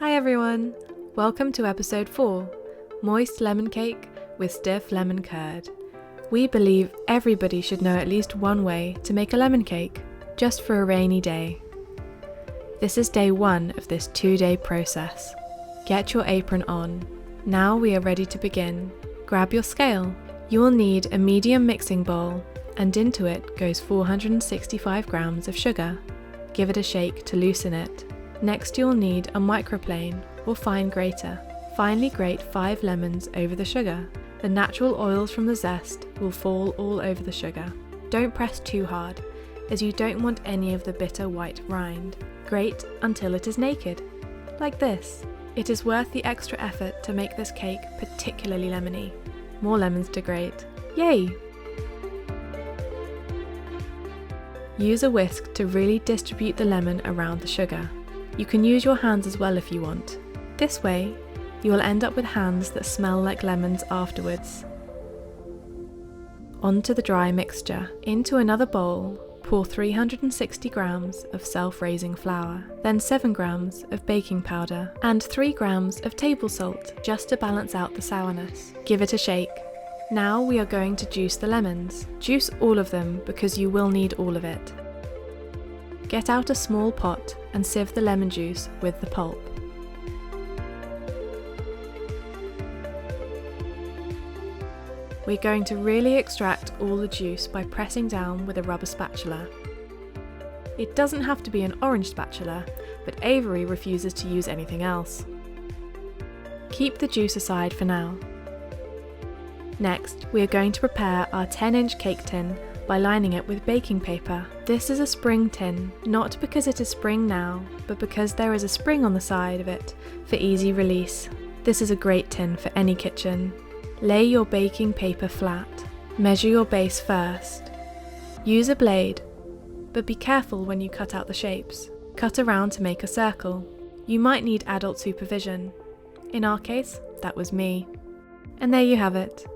Hi everyone! Welcome to episode 4, Moist Lemon Cake with Stiff Lemon Curd. We believe everybody should know at least one way to make a lemon cake, just for a rainy day. This is day 1 of this 2-day process. Get your apron on. Now we are ready to begin. Grab your scale. You will need a medium mixing bowl, and into it goes 465 grams of sugar. Give it a shake to loosen it. Next you'll need a microplane or fine grater. Finely grate 5 lemons over the sugar. The natural oils from the zest will fall all over the sugar. Don't press too hard, as you don't want any of the bitter white rind. Grate until it is naked, like this. It is worth the extra effort to make this cake particularly lemony. More lemons to grate. Yay! Use a whisk to really distribute the lemon around the sugar. You can use your hands as well if you want. This way, you will end up with hands that smell like lemons afterwards. Onto the dry mixture. Into another bowl, pour 360 grams of self-raising flour, then 7 grams of baking powder, and 3 grams of table salt, just to balance out the sourness. Give it a shake. Now we are going to juice the lemons. Juice all of them because you will need all of it. Get out a small pot and sieve the lemon juice with the pulp. We're going to really extract all the juice by pressing down with a rubber spatula. It doesn't have to be an orange spatula, but Avery refuses to use anything else. Keep the juice aside for now. Next, we are going to prepare our 10-inch cake tin by lining it with baking paper. This is a spring tin, not because it is spring now, but because there is a spring on the side of it for easy release. This is a great tin for any kitchen. Lay your baking paper flat. Measure your base first. Use a blade, but be careful when you cut out the shapes. Cut around to make a circle. You might need adult supervision. In our case, that was me. And there you have it.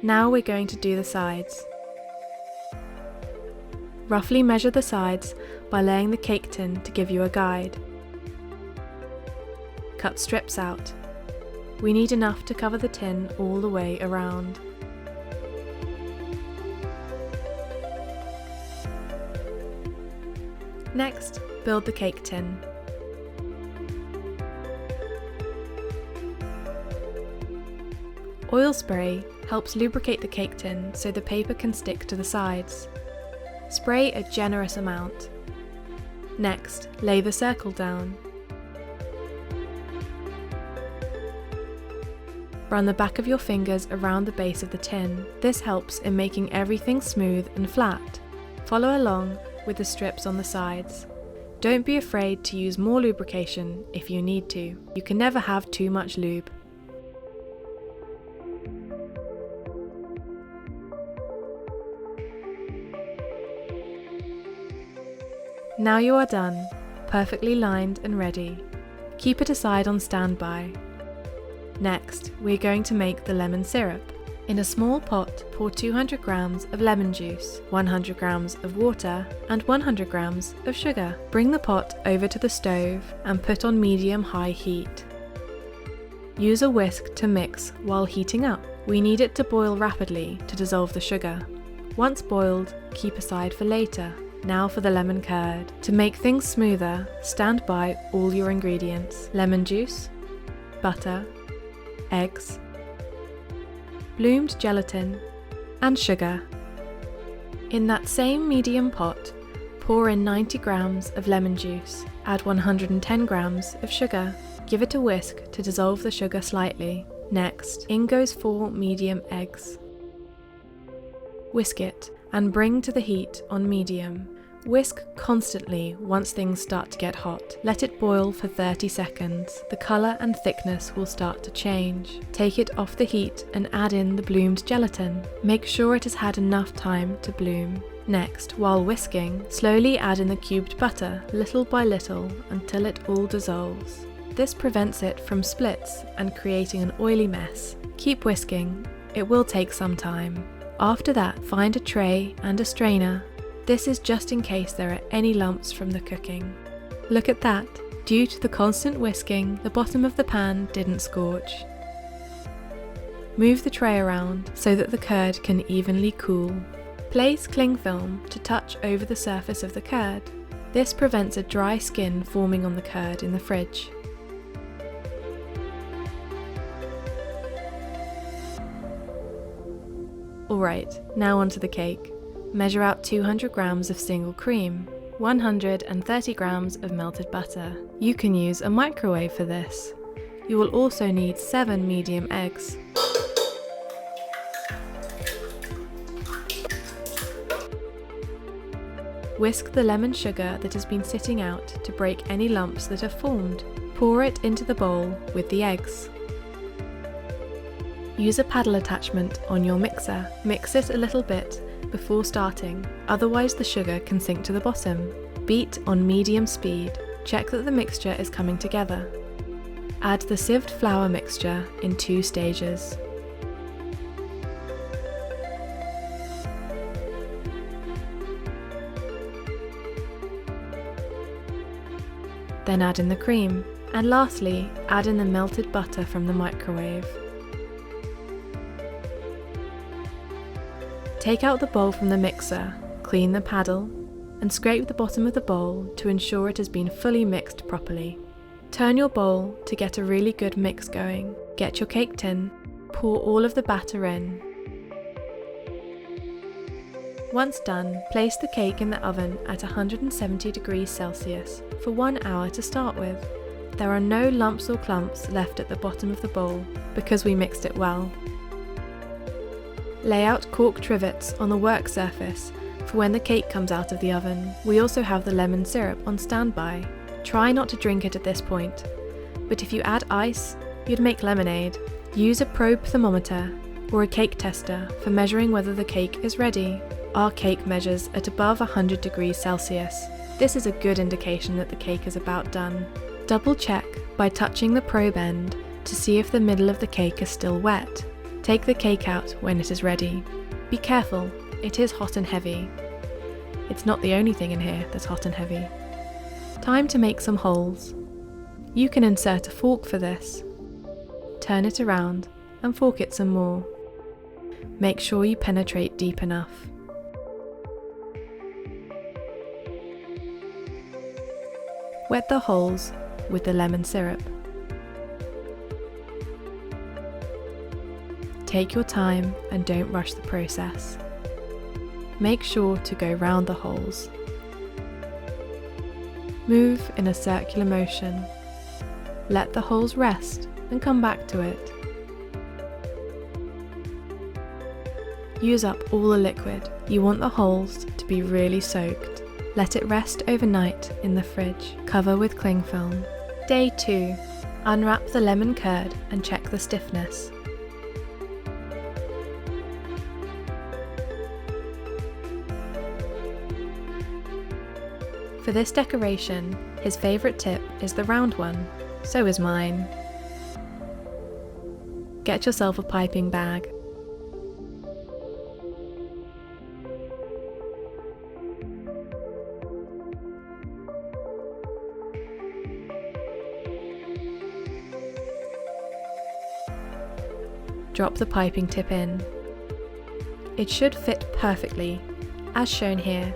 Now we're going to do the sides. Roughly measure the sides by laying the cake tin to give you a guide. Cut strips out. We need enough to cover the tin all the way around. Next, build the cake tin. Oil spray helps lubricate the cake tin so the paper can stick to the sides. Spray a generous amount. Next, lay the circle down. Run the back of your fingers around the base of the tin. This helps in making everything smooth and flat. Follow along with the strips on the sides. Don't be afraid to use more lubrication if you need to. You can never have too much lube. Now you are done, perfectly lined and ready. Keep it aside on standby. Next, we're going to make the lemon syrup. In a small pot, pour 200 grams of lemon juice, 100 grams of water, and 100 grams of sugar. Bring the pot over to the stove and put on medium-high heat. Use a whisk to mix while heating up. We need it to boil rapidly to dissolve the sugar. Once boiled, keep aside for later. Now for the lemon curd. To make things smoother, stand by all your ingredients: lemon juice, butter, eggs, bloomed gelatin, and sugar. In that same medium pot, pour in 90 grams of lemon juice, add 110 grams of sugar. Give it a whisk to dissolve the sugar slightly. Next, in goes 4 medium eggs. Whisk it and bring to the heat on medium. Whisk constantly once things start to get hot. Let it boil for 30 seconds. The colour and thickness will start to change. Take it off the heat and add in the bloomed gelatin. Make sure it has had enough time to bloom. Next, while whisking, slowly add in the cubed butter, little by little, until it all dissolves. This prevents it from splits and creating an oily mess. Keep whisking. It will take some time. After that, find a tray and a strainer. This is just in case there are any lumps from the cooking. Look at that! Due to the constant whisking, the bottom of the pan didn't scorch. Move the tray around so that the curd can evenly cool. Place cling film to touch over the surface of the curd. This prevents a dry skin forming on the curd in the fridge. Alright, now onto the cake. Measure out 200 grams of single cream, 130 grams of melted butter. You can use a microwave for this. You will also need 7 medium eggs. Whisk the lemon sugar that has been sitting out to break any lumps that have formed. Pour it into the bowl with the eggs. Use a paddle attachment on your mixer. Mix it a little bit before starting, otherwise the sugar can sink to the bottom. Beat on medium speed. Check that the mixture is coming together. Add the sieved flour mixture in 2 stages. Then add in the cream, and lastly, add in the melted butter from the microwave. Take out the bowl from the mixer, clean the paddle, and scrape the bottom of the bowl to ensure it has been fully mixed properly. Turn your bowl to get a really good mix going. Get your cake tin, pour all of the batter in. Once done, place the cake in the oven at 170 degrees Celsius for 1 hour to start with. There are no lumps or clumps left at the bottom of the bowl because we mixed it well. Lay out cork trivets on the work surface for when the cake comes out of the oven. We also have the lemon syrup on standby. Try not to drink it at this point, but if you add ice, you'd make lemonade. Use a probe thermometer or a cake tester for measuring whether the cake is ready. Our cake measures at above 100 degrees Celsius. This is a good indication that the cake is about done. Double check by touching the probe end to see if the middle of the cake is still wet. Take the cake out when it is ready. Be careful, it is hot and heavy. It's not the only thing in here that's hot and heavy. Time to make some holes. You can insert a fork for this. Turn it around and fork it some more. Make sure you penetrate deep enough. Wet the holes with the lemon syrup. Take your time and don't rush the process. Make sure to go round the holes. Move in a circular motion. Let the holes rest and come back to it. Use up all the liquid. You want the holes to be really soaked. Let it rest overnight in the fridge. Cover with cling film. Day 2. Unwrap the lemon curd and check the stiffness. For this decoration, his favourite tip is the round one. So is mine. Get yourself a piping bag. Drop the piping tip in. It should fit perfectly, as shown here.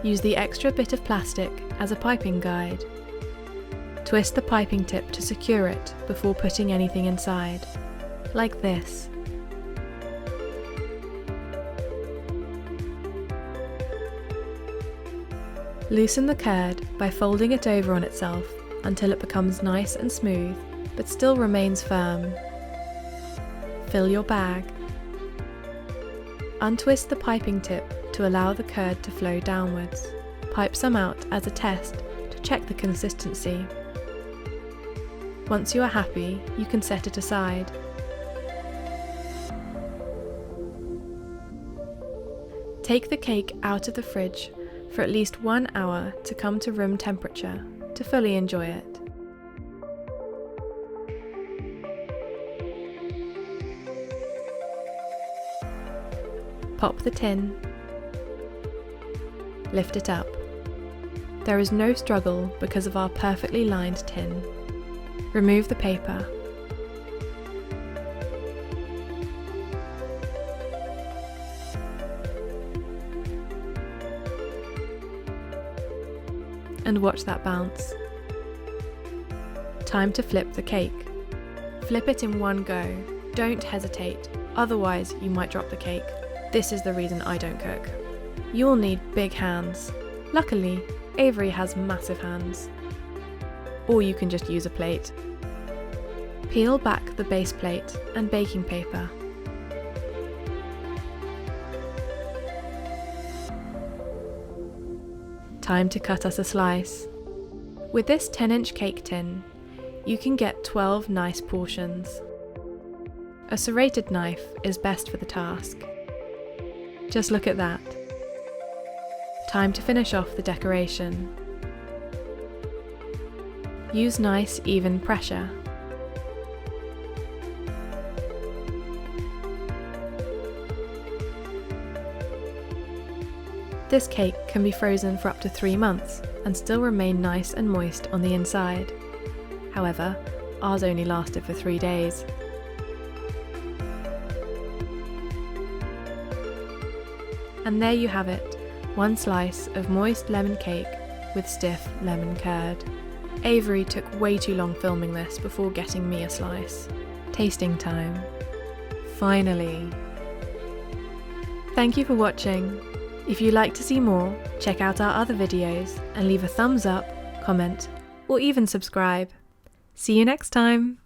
Use the extra bit of plastic as a piping guide. Twist the piping tip to secure it before putting anything inside, like this. Loosen the curd by folding it over on itself until it becomes nice and smooth, but still remains firm. Fill your bag. Untwist the piping tip to allow the curd to flow downwards. Pipe some out as a test to check the consistency. Once you are happy, you can set it aside. Take the cake out of the fridge for at least 1 hour to come to room temperature to fully enjoy it. Pop the tin, lift it up, There is no struggle because of our perfectly lined tin. Remove the paper. And watch that bounce. Time to flip the cake. Flip it in one go. Don't hesitate, otherwise you might drop the cake. This is the reason I don't cook. You'll need big hands. Luckily, Avery has massive hands. Or you can just use a plate. Peel back the base plate and baking paper. Time to cut us a slice. With this 10-inch cake tin, you can get 12 nice portions. A serrated knife is best for the task. Just look at that. Time to finish off the decoration. Use nice, even pressure. This cake can be frozen for up to 3 months and still remain nice and moist on the inside. However, ours only lasted for 3 days. And there you have it, one slice of moist lemon cake with stiff lemon curd. Avery took way too long filming this before getting me a slice. Tasting time. Finally! Thank you for watching. If you'd like to see more, check out our other videos and leave a thumbs up, comment, or even subscribe. See you next time!